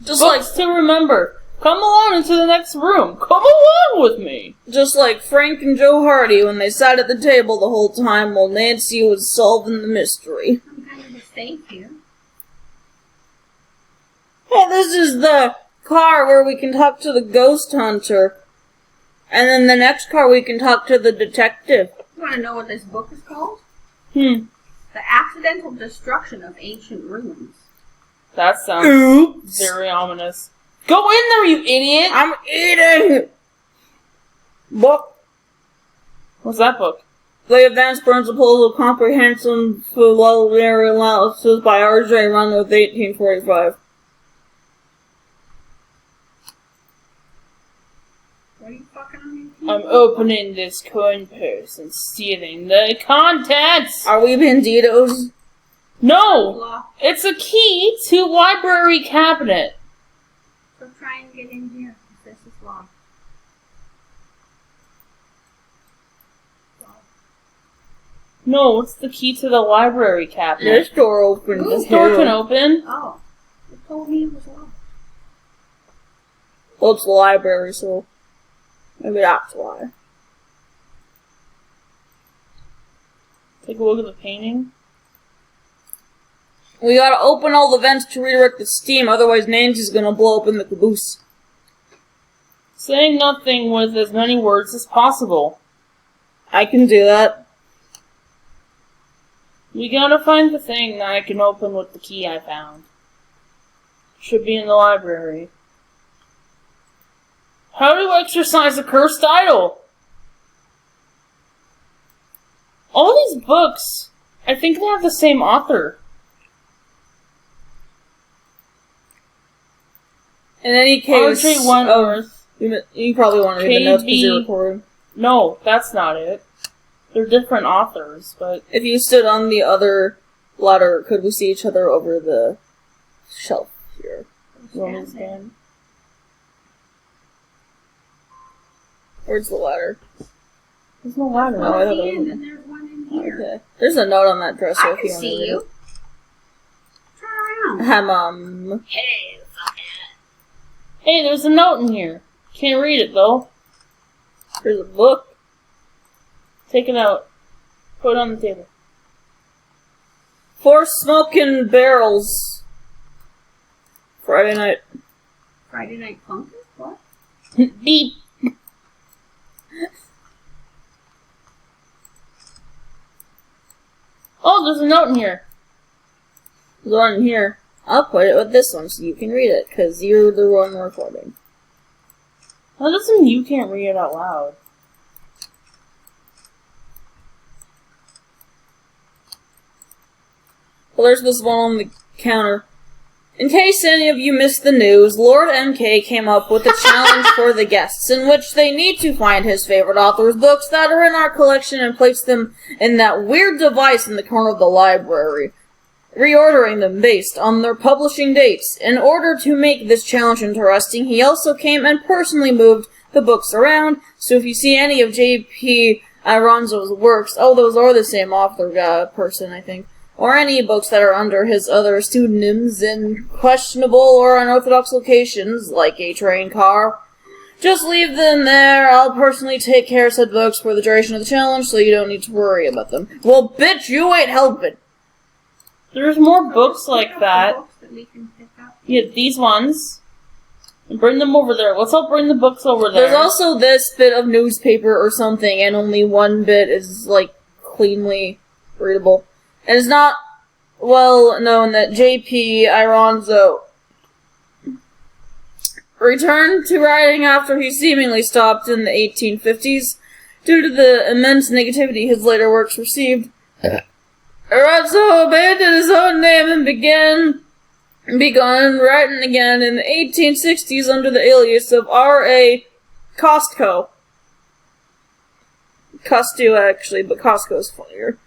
Books to remember. Come along into the next room. Come along with me. Just like Frank and Joe Hardy when they sat at the table the whole time while Nancy was solving the mystery. I'm kind of a safe here. Hey, this is the car where we can talk to the ghost hunter. And then the next car we can talk to the detective. You want to know what this book is called? The Accidental Destruction of Ancient Ruins. That sounds very ominous. Go in there, you idiot! I'm eating! Book. What's that book? The Advanced Principles of Comprehensive Philosophy Analysis by R.J. Reynolds, 1845. What are you fucking on? I'm opening this coin purse and stealing the contents! Are we banditos? No! It's a key to library cabinet. So try and get in here. This is locked. No, it's the key to the library cabinet. This door opens. This door can open. Oh. It told me it was locked. Well, it's the library, so maybe that's why. Take a look at the painting. We gotta open all the vents to redirect the steam, otherwise Nancy's gonna blow up in the caboose. Saying nothing with as many words as possible. I can do that. We gotta find the thing that I can open with the key I found. Should be in the library. How to exercise a cursed idol? All these books, I think they have the same author. In any case, R.J. Wentworth. You probably want to read the notes because you're recording. No, that's not it. They're different authors, but... If you stood on the other ladder, could we see each other over the shelf here? Woman's Den. Where's the ladder? There's no ladder. Oh, I thought the there was end, and there's one in here. Okay. There's a note on that dresser I if you can want to see read you. it. Turn around. Hi, Mom. Hey, fucker. Hey, there's a note in here. Can't read it, though. There's a book. Take it out. Put it on the table. 4 smoking barrels. Friday night. Friday Night Funkin'? What? Beep. Oh, there's a note in here. There's one in here. I'll put it with this one so you can read it, because you're the one recording. That doesn't mean you can't read it out loud. Well, there's this one on the counter. In case any of you missed the news, Lord MK came up with a challenge for the guests, in which they need to find his favorite author's books that are in our collection and place them in that weird device in the corner of the library, reordering them based on their publishing dates. In order to make this challenge interesting, he also came and personally moved the books around, so if you see any of J.P. Aronzo's works, oh, those are the same author person, I think, or any books that are under his other pseudonyms in questionable or unorthodox locations, like a train car, just leave them there. I'll personally take care of said books for the duration of the challenge, so you don't need to worry about them. Well, bitch, you ain't helping. There's more books like that. Books that we can pick up. Yeah, these ones. And bring them over there. Let's all bring the books over there. There's also this bit of newspaper or something, and only one bit is, like, cleanly readable. And it's not well known that J.P. Aronzo returned to writing after he seemingly stopped in the 1850s due to the immense negativity his later works received. Aronzo abandoned his own name and begun writing again in the 1860s under the alias of R.A. Costco. Costu, actually, but Costco's funnier.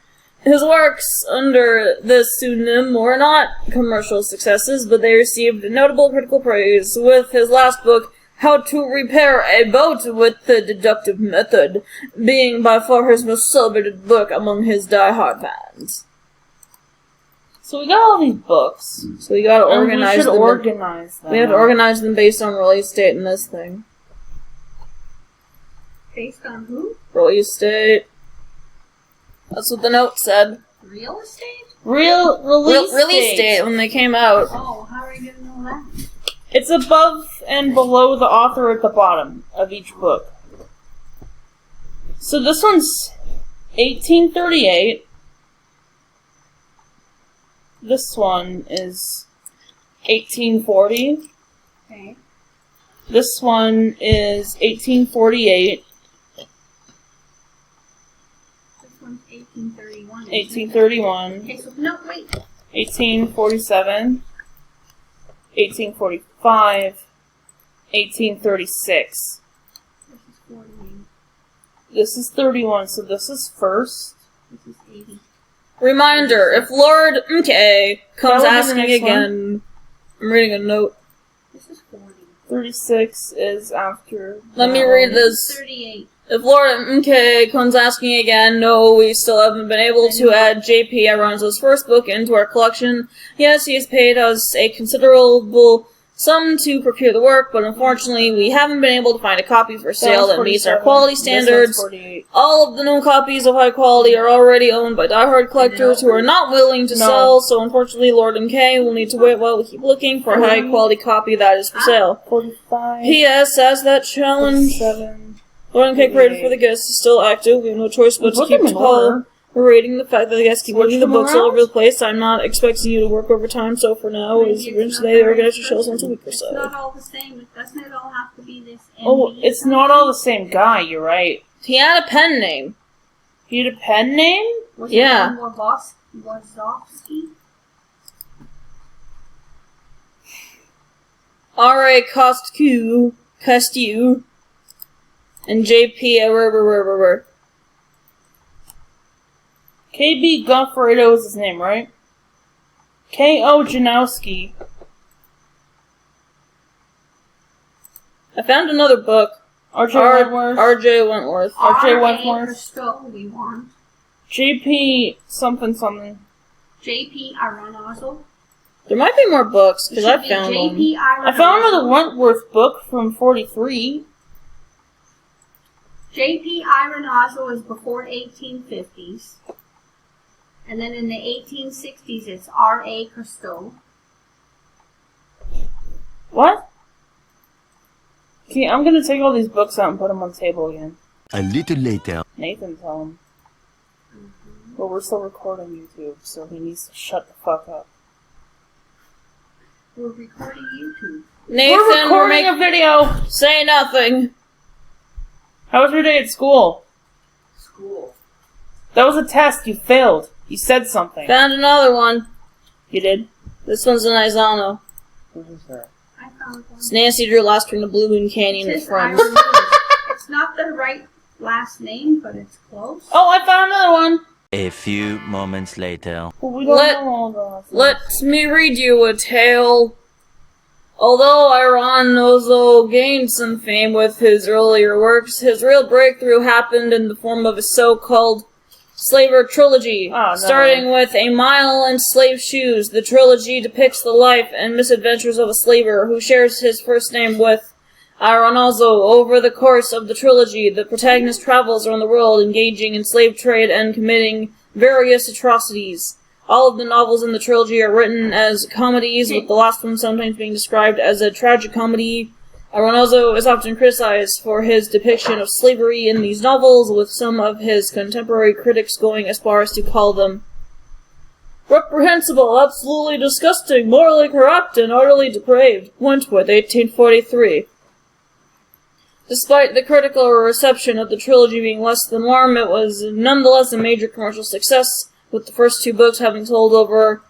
His works under this pseudonym were not commercial successes, but they received notable critical praise, with his last book, How to Repair a Boat with the Deductive Method, being by far his most celebrated book among his die-hard fans. So we got all these books. So we gotta And organize we should them. organize them. We have to organize them based on release date in this thing. Based on who? Release date. That's what the note said. Real estate? Release date when they came out. Oh, how are you gonna know that? It's above and below the author at the bottom of each book. So this one's 1838. This one is 1840. Okay. This one is 1848. This one's 1831. 1831. Okay, so no, wait. 1847. 1845. 1836. This is 48. This is 31, so this is first. This is 80. Reminder, if Lord MK comes That would be the asking next again, I'm reading a note. This is 40. 36 is after. Let me that read one. this. 38. If Lord MK comes asking again, no, we still haven't been able to add J.P. Aronzo's first book into our collection. Yes, he has paid us a considerable sum to procure the work, but unfortunately we haven't been able to find a copy for sale that meets our 47. quality This standards. one's 48. All of the known copies of high quality are already owned by diehard collectors who are not willing to No. sell, so unfortunately Lord MK will need to wait while we keep looking for a high quality copy that is for sale. 45. P.S. As that challenge 47. Lord MK created for the guests is still active, we have no choice but to Put keep them in to call. order. We're rating the fact that the guests keep Switch looking the them books all around? over the place. I'm not expecting you to work overtime, so for now, Maybe as it's eventually not they very organize your shows once a expensive. week or It's so. not all the same. Doesn't it all have to be this Oh, NB it's not all the same guy, you're right. He had a pen name. He had a pen name? Was Yeah. it Wazowski? R.A. Costiu, and J.P. K.B. Goffredo is his name, right? K.O. Janowski. I found another book. R.J. Wentworth. R.J. Wentworth. R.J. R.A. Wentworth. Christo, we want. J.P. something something. J.P. Aronozo. There might be more books, because I Should be found one. J.P. Aronozo. I found another Wentworth book from 43. J.P. Aronozo is before 1850s. And then in the 1860s, it's R.A. Christo. What? Okay, I'm gonna take all these books out and put them on the table again. A little later. Nathan, tell him. But we're still recording YouTube, so he needs to shut the fuck up. We're recording YouTube. Nathan, we're recording a video! Say nothing. How was your day at school? School. That was a test, you failed. You said something. Found another one. You did? This one's an Izano. What is that? I found one. It's Nancy Drew last string of Blue Moon Canyon It and says friends. Iron It's not the right last name, but it's close. Oh, I found another one! A few moments later. Well, we don't Let- know all the Let me read you a tale. Although Aronnozo gained some fame with his earlier works, his real breakthrough happened in the form of a so-called Slaver trilogy. Oh, no. Starting with A Mile in Slave Shoes, the trilogy depicts the life and misadventures of a slaver who shares his first name with Aronnozo. Over the course of the trilogy, the protagonist travels around the world engaging in slave trade and committing various atrocities. All of the novels in the trilogy are written as comedies, with the last one sometimes being described as a tragicomedy. Aronnozo is often criticized for his depiction of slavery in these novels, with some of his contemporary critics going as far as to call them reprehensible, absolutely disgusting, morally corrupt, and utterly depraved. Wentworth, 1843. Despite the critical reception of the trilogy being less than warm, it was nonetheless a major commercial success, with the first two books having sold over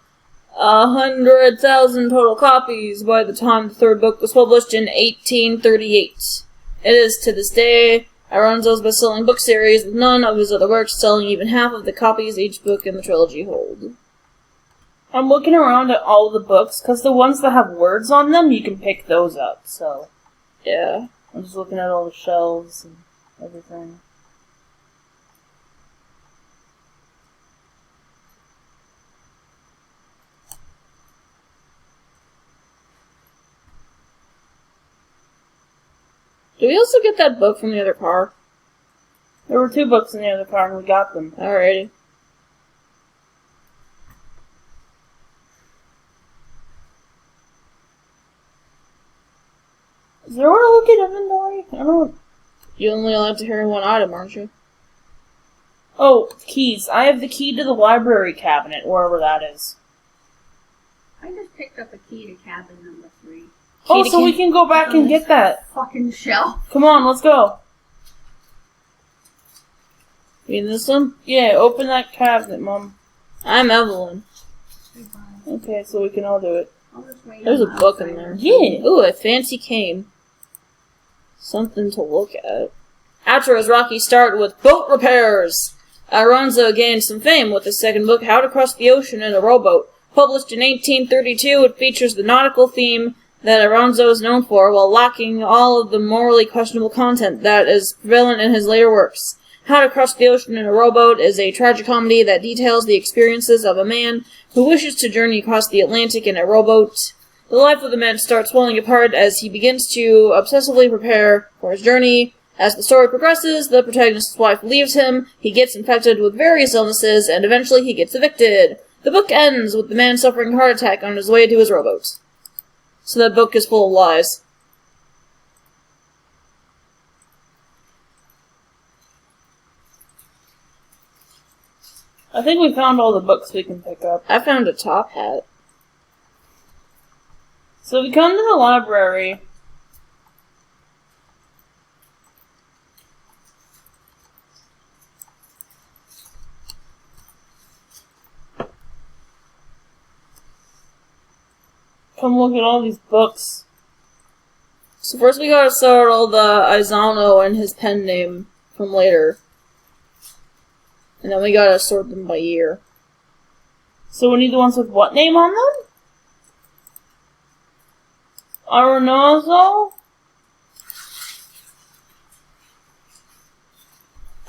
100,000 total copies by the time the third book was published in 1838. It is, to this day, Aronzo's best-selling book series, with none of his other works selling even half of the copies each book in the trilogy hold. I'm looking around at all the books, because the ones that have words on them, you can pick those up, so. Yeah. I'm just looking at all the shelves and everything. Did we also get that book from the other car? There were 2 books in the other car and we got them. Alrighty. Is there a way to look at inventory? I don't... You only allowed to carry one item, aren't you? Oh, keys. I have the key to the library cabinet, wherever that is. I just picked up a key to cabin number 3. Oh, so we can go back and get that. Fucking shelf. Come on, let's go. You mean this one? Yeah, open that cabinet, Mom. I'm Evelyn. Okay, so we can all do it. I'll just wait There's a on book outside. in there. Yeah. Ooh, a fancy cane. Something to look at. After his rocky start with boat repairs, Alonzo gained some fame with his second book, How to Cross the Ocean in a Rowboat. Published in 1832, it features the nautical theme that Alonzo is known for, while lacking all of the morally questionable content that is prevalent in his later works. How to Cross the Ocean in a Rowboat is a tragicomedy that details the experiences of a man who wishes to journey across the Atlantic in a rowboat. The life of the man starts falling apart as he begins to obsessively prepare for his journey. As the story progresses, the protagonist's wife leaves him, he gets infected with various illnesses, and eventually he gets evicted. The book ends with the man suffering a heart attack on his way to his rowboat. So that book is full of lies. I think we found all the books we can pick up. I found a top hat. So we come to the library. Come look at all these books. So first we gotta sort all the Aizano and his pen name from later. And then we gotta sort them by year. So we need the ones with what name on them? Aronazo?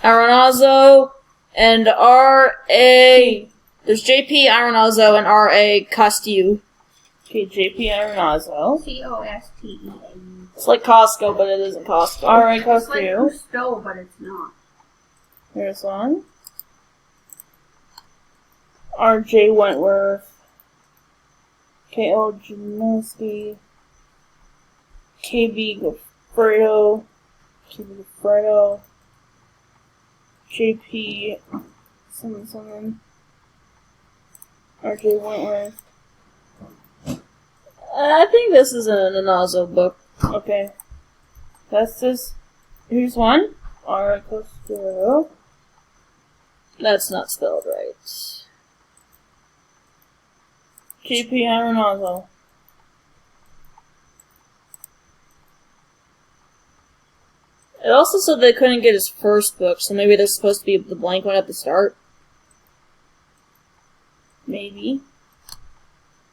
Aronazo and R.A. There's J.P. Aronazo and R.A. Costiu. Okay, J.P. Aronazo. Costea. It's like Costco, but it isn't Costco. Alright, It's like Costiu. Cousteau, but it's not. Here's one. R.J. Wentworth. K.O. Janoski. K.B. Goffredo. K.B. Goffredo. J.P. something. R.J. Wentworth. I think this is an Aronazo book. Okay. That's this. Here's one. R. Costero. That's not spelled right. J.P. Aronazo. It also said they couldn't get his first book, so maybe there's supposed to be the blank one at the start. Maybe.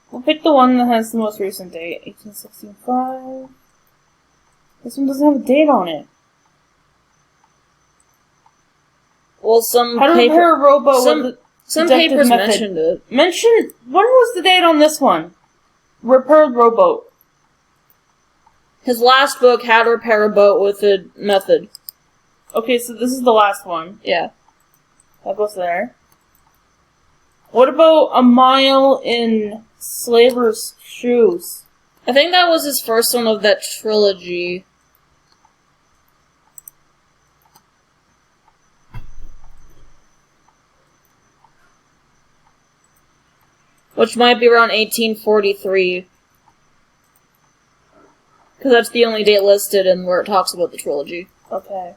We'll pick the one that has the most recent date. 1865. This one doesn't have a date on it. Well, some How to repair a rowboat with some deductive papers method. mentioned it. When was the date on this one? Repaired rowboat. His last book, How to Repair a Boat with a Method. Okay, so this is the last one. Yeah. That goes there. What about A Mile in Slaver's Shoes? I think that was his first one of that trilogy. Which might be around 1843. Because that's the only date listed and where it talks about the trilogy. Okay.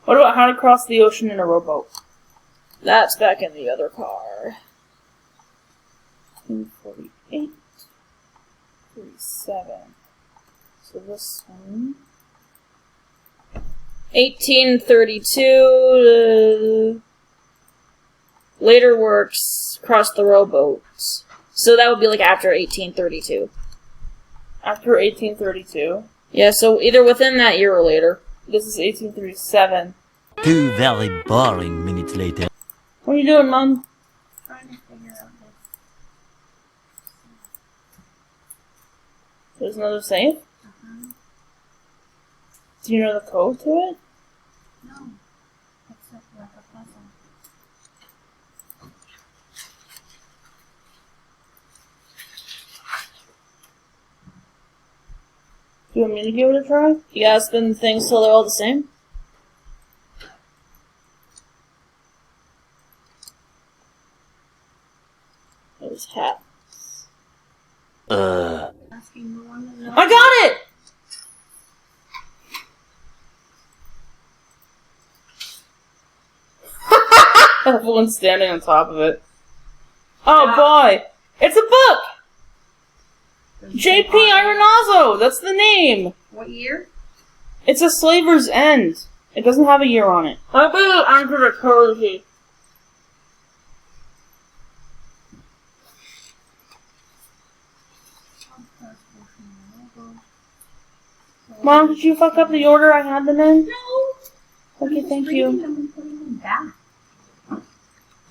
What about How to Cross the Ocean in a Rowboat? That's back in the other car. 1848. 47. So this one. 1832. Later works Cross the Rowboats. So that would be like after 1832. After 1832. Yeah, so either within that year or later. This is 1837. 2 very boring minutes later. What are you doing, Mom? Trying to figure out this. There's another safe? Do you know the code to it? No. It's like a puzzle. Do you want me to give it a try? You gotta spin the things till they're all the same? There's hat. Asking the one that knows. I got it! Everyone's standing on top of it. Oh boy! It's a book! J.P. Ironazzo! That's the name! What year? It's a Slaver's End. It doesn't have a year on it. I bet I'm gonna crazy. Mom, did you fuck up the order I had them in? No. Okay, thank Reading you. them and putting them back.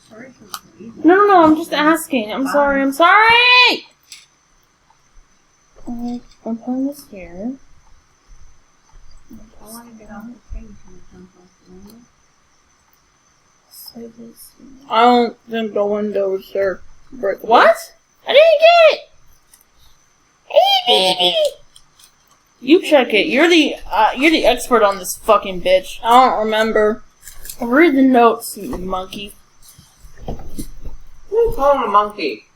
Sorry for reading. No, I'm just asking. I'm sorry. I'm putting this here. I want to get off the page and jump off the window. So this. I don't think the windows are breakable. What? I didn't get it! Hey, baby! You check it. You're the expert on this fucking bitch. I don't remember. Read the notes, you monkey. Who's calling a monkey?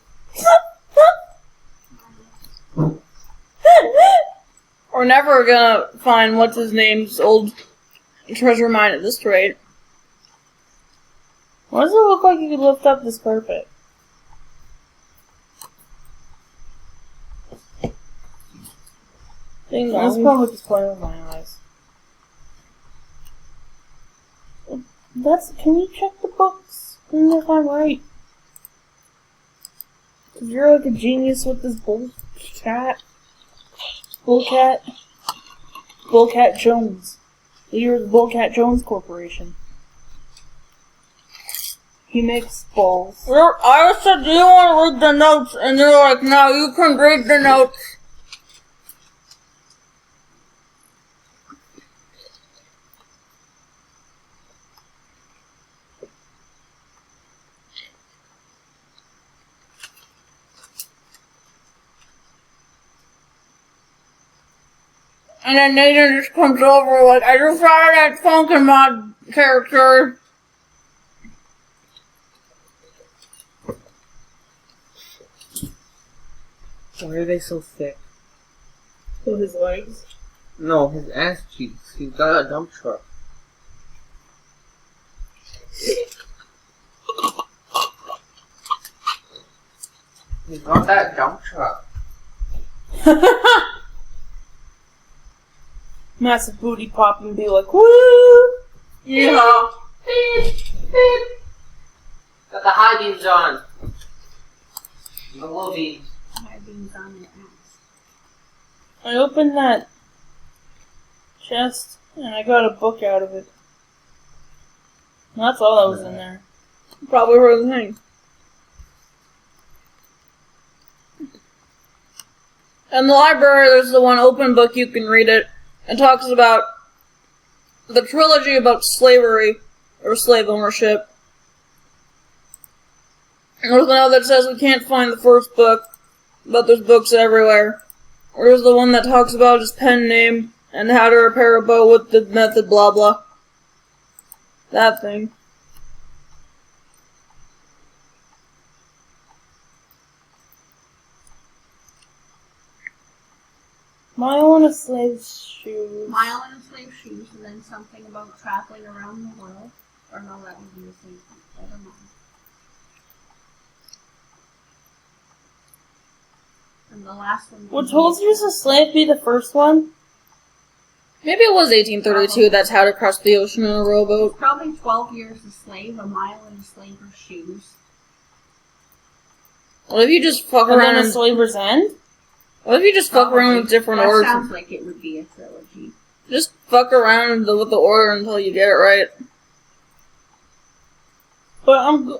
We're never gonna find what's his name's old treasure mine at this rate. Why does it look like you could lift up this carpet? Ding That's dong. probably just playing with my eyes. Can you check the books? If I'm right. 'Cause you're like a genius with this bullcat. Bullcat Jones. You're the Bullcat Jones Corporation. He makes balls. I said, do you want to read the notes? And they're like, no, you can read the notes. And then Nathan just comes over like, I just saw that Funkin' Mod character. Why are they so thick? So his legs. No, his ass cheeks. He's got a dump truck. He's got that dump truck. Massive booty pop and be like, woo! Yeehaw! Beep! Beep! Got the high beams on. The low beams. My beans on your ass. I opened that chest and I got a book out of it. And that's all that was in there. Probably heard the thing. In the library, there's the one open book, you can read it. It talks about the trilogy about slavery, or slave ownership. And there's another that says we can't find the first book, but there's books everywhere. There's the one that talks about his pen name, and how to repair a bow with the method blah blah. That thing. Mile and a slave's shoes. Mile and a slave shoes, and then something about traveling around the world. Or no, that would be the same thing. Never mind. And the last one. Would Told You's a Slave be the first one? Maybe it was 1832, that's how to cross the ocean in a rowboat. Probably 12 years a slave, a mile and a slaver's shoes. What if you just fuck And around then a and Slaver's End? what if you just fuck around with different That orders? sounds like it would be a trilogy. Just fuck around with the order until you get it right. But I'm... Why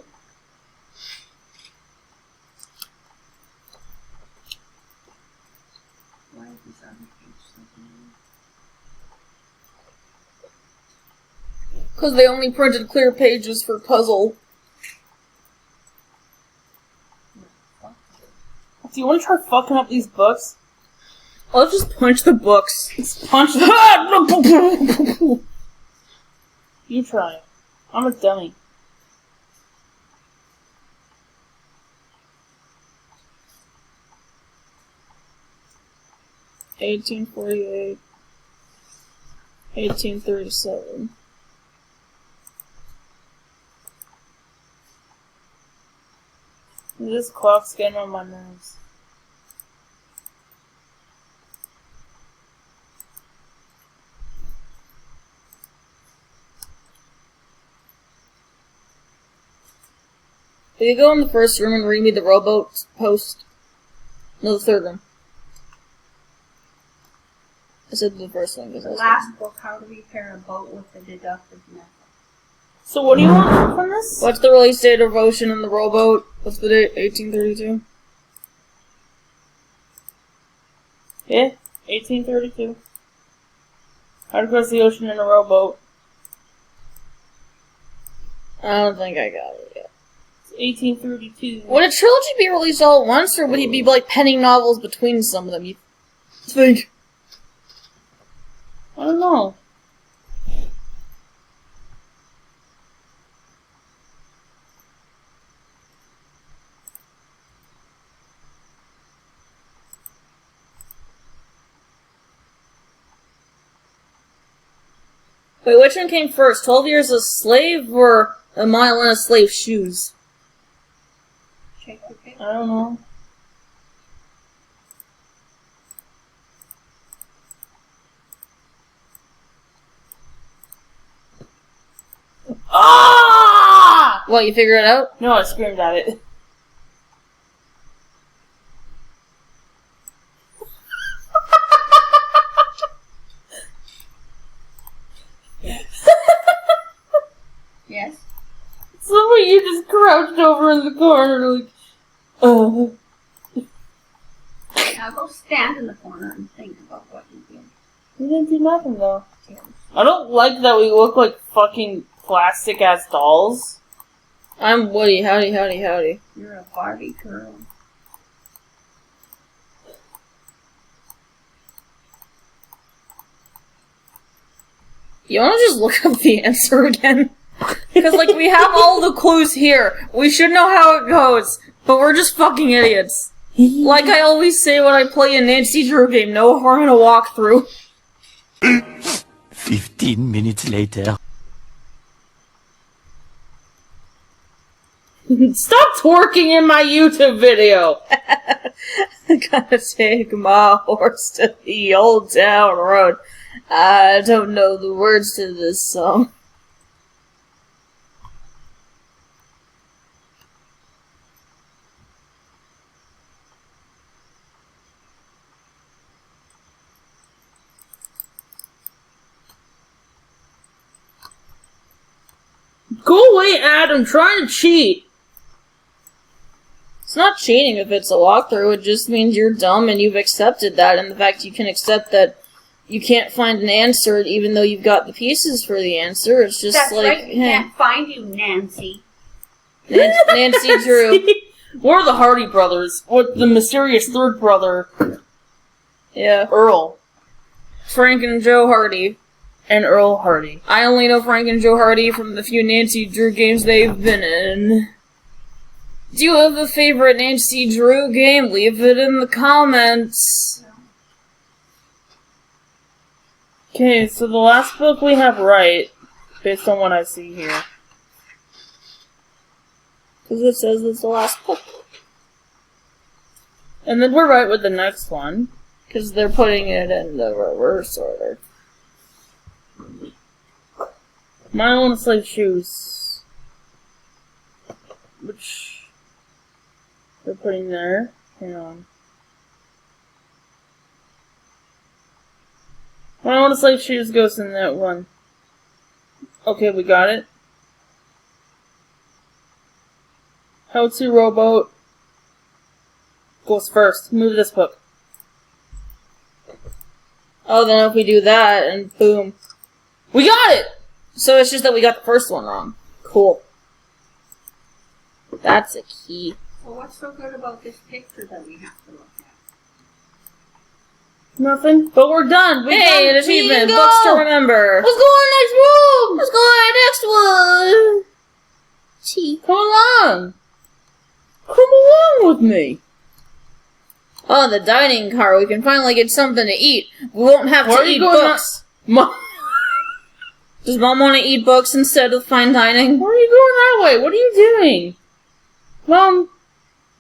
is this other page so big? Because they only printed clear pages for puzzle. Do you want to try fucking up these books? I'll just punch the books. Just punch them. You try it. I'm a dummy. $18.48. $18.37. This clock's getting on my nerves. Will you go in the first room and read me the rowboat post? No, the third room. I said the first one because The last book, How to Repair a Boat with a Deductive Method. So what do you want from this? What's the release date of Ocean and the rowboat? What's the date? 1832? Yeah, 1832. How to cross the ocean in a rowboat. I don't think I got it yet. It's 1832. Would a trilogy be released all at once, or would he be like penning novels between some of them? You think? I don't know. Wait, which one came first? 12 Years a Slave or A Mile in a Slave's Shoes? Check your paper. I don't know. Ah! What, you figure it out? No, I screamed at it. Yes? Somebody you just crouched over in the corner like, Now go stand in the corner and think about what you did. We didn't do nothing though. I don't like that we look like fucking plastic ass dolls. I'm Woody. Howdy, howdy, howdy. You're a Barbie girl. You wanna just look up the answer again? Because, like, we have all the clues here. We should know how it goes. But we're just fucking idiots. Like I always say when I play a Nancy Drew game, no harm in a walkthrough. 15 minutes later. Stop twerking in my YouTube video! I gotta take my horse to the old town road. I don't know the words to this song. Go away, Ad, I'm trying to cheat! It's not cheating if it's a walkthrough, it just means you're dumb and you've accepted that, and the fact you can accept that you can't find an answer even though you've got the pieces for the answer, it's just That's like, right, we can't find you, Nancy. Nancy Drew. We're the Hardy brothers, with the mysterious third brother, Yeah. Earl, Frank and Joe Hardy. and Earl Hardy. I only know Frank and Joe Hardy from the few Nancy Drew games they've been in. Do you have a favorite Nancy Drew game? Leave it in the comments. Okay, so the last book we have right, based on what I see here. Because it says it's the last book. And then we're right with the next one. Because they're putting it in the reverse order. Mile in a Slave Shoes. Which they're putting there. Hang on. Mile in a Slave Shoes goes in that one. Okay, we got it. How to Rowboat goes first. Move this book. Oh, then if we do that, and boom. We got it! So it's just that we got the first one wrong. Cool. That's a key. So what's so good about this picture that we have to look at? Nothing. But we're done. Hey, an achievement. We can Books to go. remember. Let's go in the next room. Let's go to our next one. Gee. Come along. Come along with me. Oh, the dining car. We can finally get something to eat. We won't have Where to are you eat going books. Mom. Does Mom want to eat books instead of fine dining? Where are you going that way? What are you doing? Mom?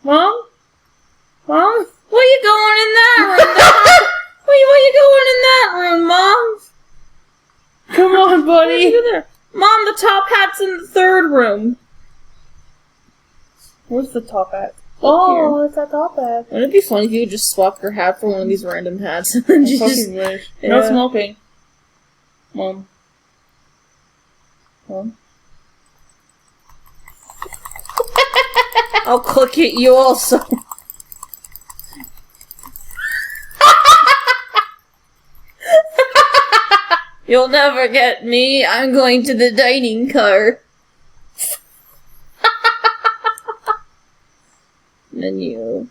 Mom? Mom? Where you going in that room? Where you going in that room, Mom? Come on, buddy. Where'd you go there? Mom, the top hat's in the third room. Where's the top hat? Oh, it's that top hat. Wouldn't it be funny if you could just swap your hat for one of these random hats and then I you just... fucking wish. Yeah. No smoking. Mom. Mom? I'll click at you also. You'll never get me. I'm going to the dining car. Menu.